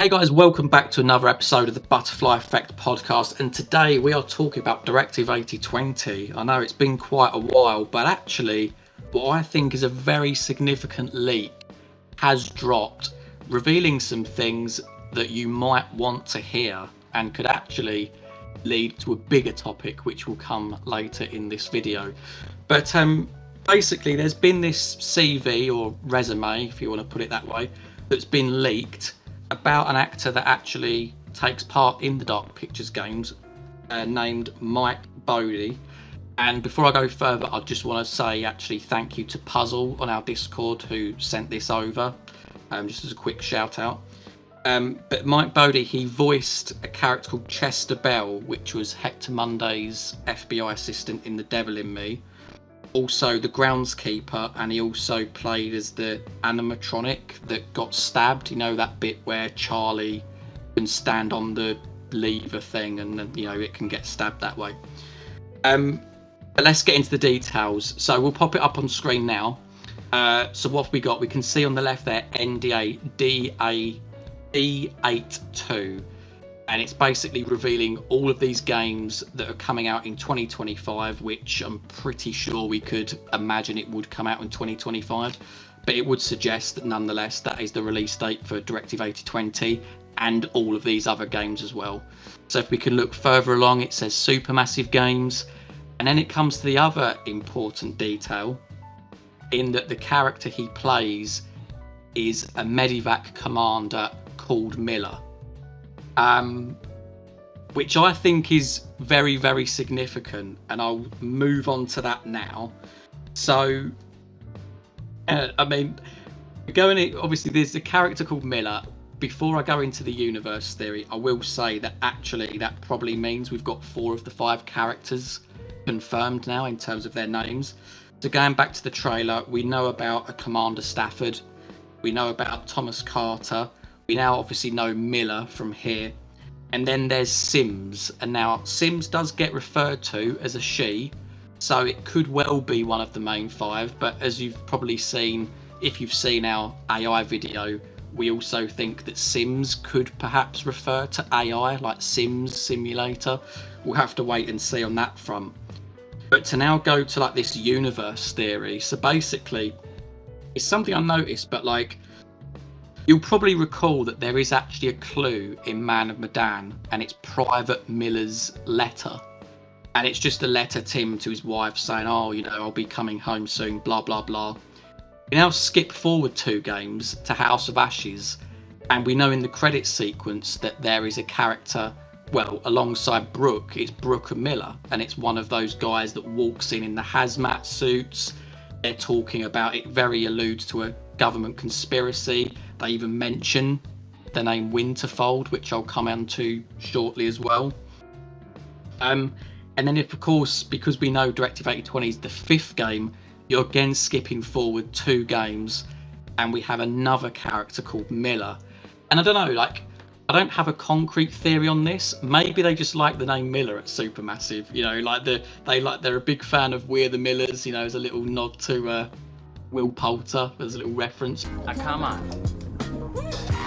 Hey guys, welcome back to another episode of the Butterfly Effect podcast, and today we are talking about Directive 8020. I know it's been quite a while, but actually what I think is a very significant leak has dropped, revealing some things that you might want to hear and could actually lead to a bigger topic which will come later in this video. But basically there's been this CV or resume, if you want to put it that way, that's been leaked about an actor that actually takes part in the Dark Pictures games, named Mike Bodie. And before I go further, I just want to say actually thank you to Puzzle on our Discord who sent this over, just as a quick shout out. But Mike Bodie, he voiced a character called Chester Bell, which was Hector Monday's FBI assistant in The Devil in Me. Also the groundskeeper, and he also played as the animatronic that got stabbed. You know, that bit where Charlie can stand on the lever thing and then, you know, it can get stabbed that way. But let's get into the details. So we'll pop it up on screen now. So what have we got? We can see on the left there NDA D82, and it's basically revealing all of these games that are coming out in 2025, which I'm pretty sure we could imagine it would come out in 2025, but it would suggest that nonetheless that is the release date for Directive 8020 and all of these other games as well. So if we can look further along, it says Supermassive Games, and then it comes to the other important detail in that the character he plays is a medevac commander called Miller. Which I think is very, very significant, and I'll move on to that now. So, I mean, obviously there's a character called Miller. Before I go into the universe theory, I will say that actually that probably means we've got 4 of the 5 characters confirmed now in terms of their names. So going back to the trailer, we know about a Commander Stafford, we know about Thomas Carter, we now obviously know Miller from here. And then there's Sims, and now Sims does get referred to as a she, so it could well be one of the main 5, but as you've probably seen, if you've seen our AI video, we also think that Sims could perhaps refer to AI, like Sims Simulator. We'll have to wait and see on that front. But to now go to like this universe theory, so basically, it's something I noticed, but like, you'll probably recall that there is actually a clue in Man of Medan, and it's Private Miller's letter. And it's just a letter Tim to his wife saying, oh, you know, I'll be coming home soon, blah, blah, blah. We now skip forward 2 games to House of Ashes, and we know in the credits sequence that there is a character, well, alongside Brooke, it's Brooke and Miller, and it's one of those guys that walks in the hazmat suits. They're talking about it, very alludes to a government conspiracy. They even mention the name Winterfold, which I'll come on to shortly as well. And then if, of course, because we know Directive 8020 is the 5th game, you're again skipping forward 2 games, and we have another character called Miller. And I don't know, like, I don't have a concrete theory on this. Maybe they just like the name Miller at Supermassive. You know, like they're a big fan of We're the Millers. You know, as a little nod to Will Poulter, as a little reference. Come on.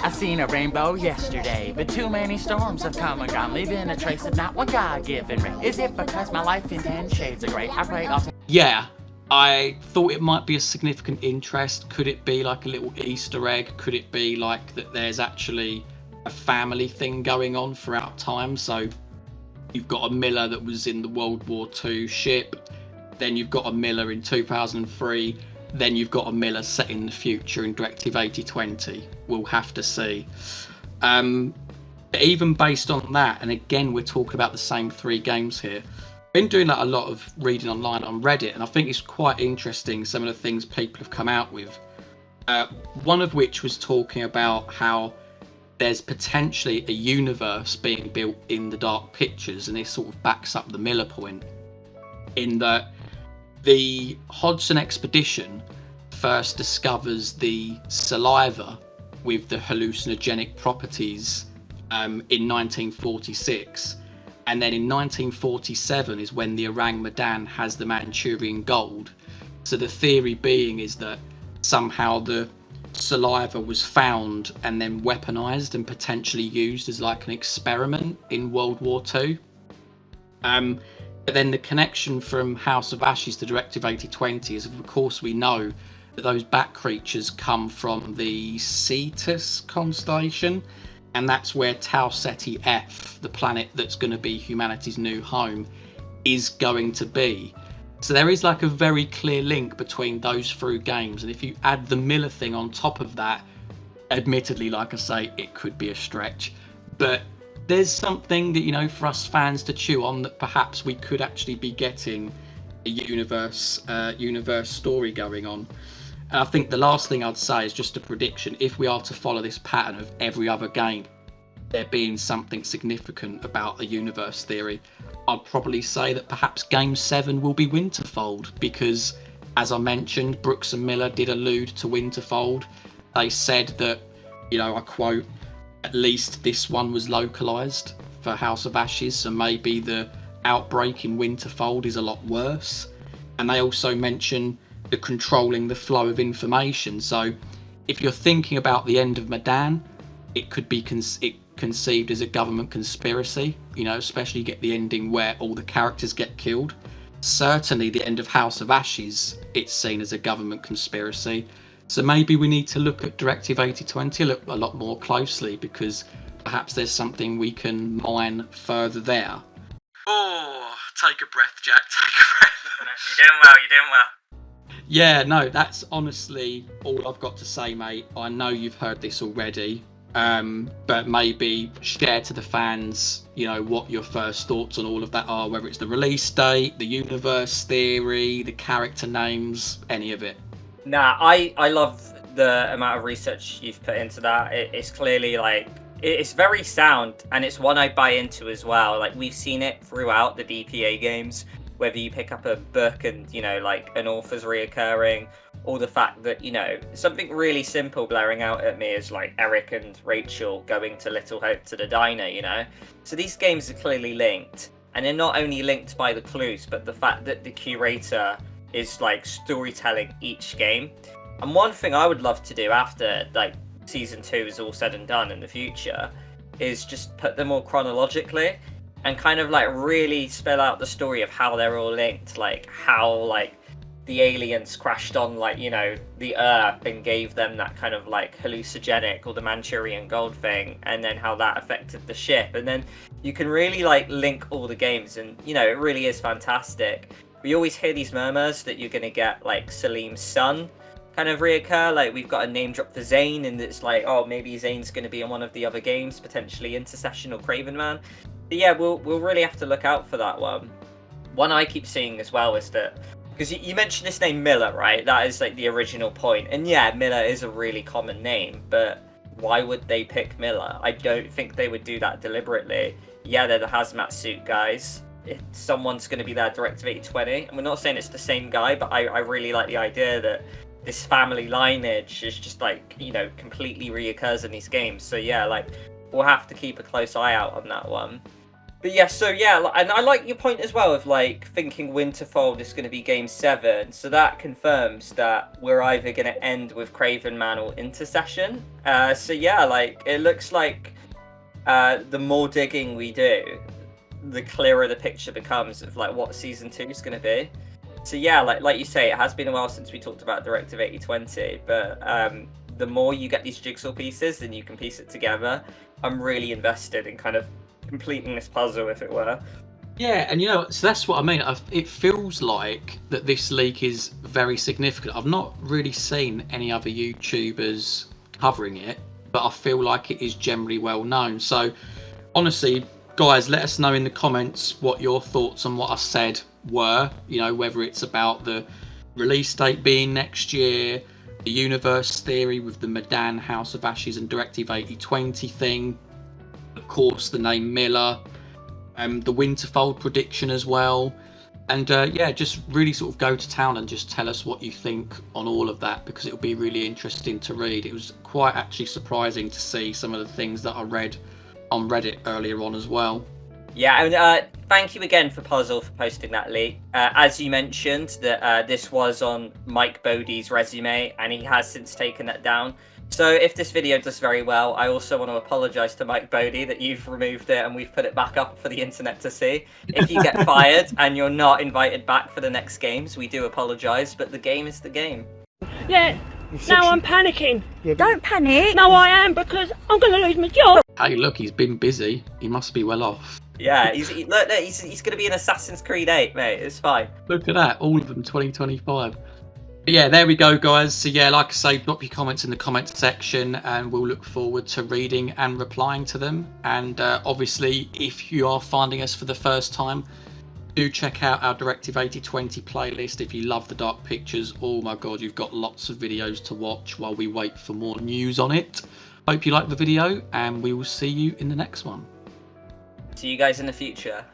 I seen a rainbow yesterday, but too many storms have come and gone, leaving a trace of not one God-given ray. Is it because my life in 10 shades of grey? I pray I'll take... Yeah, I thought it might be a significant interest. Could it be like a little Easter egg? Could it be like that there's actually a family thing going on throughout time? So you've got a Miller that was in the World War II ship, then you've got a Miller in 2003, then you've got a Miller set in the future in Directive 8020. We'll have to see. But even based on that, and again we're talking about the same 3 games here, I've been doing like a lot of reading online on Reddit, and I think it's quite interesting some of the things people have come out with. One of which was talking about how there's potentially a universe being built in the Dark Pictures, and this sort of backs up the Miller point, in that the Hodgson expedition first discovers the saliva with the hallucinogenic properties in 1946, and then in 1947 is when the Orang Medan has the Manchurian gold. So the theory being is that somehow the saliva was found and then weaponized and potentially used as like an experiment in World War II. But then the connection from House of Ashes to Directive 8020 is, of course, we know that those bat creatures come from the Cetus constellation, and that's where Tau Ceti F, the planet that's going to be humanity's new home, is going to be. So there is like a very clear link between those three games, and if you add the Miller thing on top of that, admittedly, like I say, it could be a stretch, but there's something that, you know, for us fans to chew on, that perhaps we could actually be getting a universe story going on. And I think the last thing I'd say is just a prediction. If we are to follow this pattern of every other game there being something significant about a universe theory, I'd probably say that perhaps Game 7 will be Winterfold, because, as I mentioned, Brooks and Miller did allude to Winterfold. They said that, you know, I quote, at least this one was localized for House of Ashes, so maybe the outbreak in Winterfold is a lot worse. And they also mention the controlling the flow of information. So if you're thinking about the end of Medan, it could be conceived as a government conspiracy, you know, especially get the ending where all the characters get killed. Certainly the end of House of Ashes, it's seen as a government conspiracy. So maybe we need to look at Directive 8020 a lot more closely, because perhaps there's something we can mine further there. Oh, take a breath, Jack, take a breath. You're doing well. Yeah, no, that's honestly all I've got to say, mate. I know you've heard this already, but maybe share to the fans, you know, what your first thoughts on all of that are, whether it's the release date, the universe theory, the character names, any of it. Nah, I love the amount of research you've put into that. It's clearly like, it's very sound, and it's one I buy into as well. Like, we've seen it throughout the DPA games, whether you pick up a book and, you know, like an author's reoccurring, or the fact that, you know, something really simple blaring out at me is like Eric and Rachel going to Little Hope to the diner, you know? So these games are clearly linked, and they're not only linked by the clues, but the fact that the curator is like storytelling each game. And one thing I would love to do after like season 2 is all said and done in the future is just put them all chronologically and kind of like really spell out the story of how they're all linked, like how like the aliens crashed on, like, you know, the Earth and gave them that kind of like hallucinogenic or the Manchurian gold thing, and then how that affected the ship. And then you can really like link all the games, and, you know, it really is fantastic. We always hear these murmurs that you're going to get like Salim's son kind of reoccur. Like, we've got a name drop for Zane, and it's like, oh, maybe Zane's going to be in one of the other games, potentially Intercession or Craven Man. But yeah, we'll really have to look out for that one. One I keep seeing as well is that, because you mentioned this name Miller, right? That is like the original point. And yeah, Miller is a really common name, but why would they pick Miller? I don't think they would do that deliberately. Yeah, they're the hazmat suit guys. If someone's going to be there, Directive 8020. And we're not saying it's the same guy, but I really like the idea that this family lineage is just like, you know, completely reoccurs in these games. So yeah, like, we'll have to keep a close eye out on that one. But yeah, so yeah, and I like your point as well of like thinking Winterfold is going to be Game 7. So that confirms that we're either going to end with Craven Man or Intercession. So yeah, like, it looks like the more digging we do, the clearer the picture becomes of like what season 2 is going to be. So yeah, like you say, it has been a while since we talked about Directive 8020, but the more you get these jigsaw pieces and you can piece it together, I'm really invested in kind of completing this puzzle, if it were. Yeah, and you know, so that's what I mean. It feels like that this leak is very significant. I've not really seen any other YouTubers covering it, but I feel like it is generally well known. So honestly, guys, let us know in the comments what your thoughts on what I said were. You know, whether it's about the release date being next year, the universe theory with the Medan, House of Ashes and Directive 8020 thing, of course the name Miller, the Winterfold prediction as well, and yeah, just really sort of go to town and just tell us what you think on all of that, because it'll be really interesting to read. It was quite actually surprising to see some of the things that I read on Reddit earlier on as well. Yeah, and thank you again for Puzzle for posting that leak. As you mentioned, that this was on Mike Bodie's resume, and he has since taken that down. So if this video does very well, I also want to apologise to Mike Bodie that you've removed it and we've put it back up for the internet to see. If you get fired and you're not invited back for the next games, we do apologise, but the game is the game. Yeah, now I'm panicking. Don't panic. No, I am, because I'm going to lose my job. Hey, look, he's been busy. He must be well off. Yeah, he's going to be in Assassin's Creed 8, mate. It's fine. Look at that, all of them 2025. But yeah, there we go, guys. So yeah, like I say, drop your comments in the comments section and we'll look forward to reading and replying to them. And obviously, if you are finding us for the first time, do check out our Directive 8020 playlist if you love the Dark Pictures. Oh my god, you've got lots of videos to watch while we wait for more news on it. Hope you like the video and we will see you in the next one. See you guys in the future.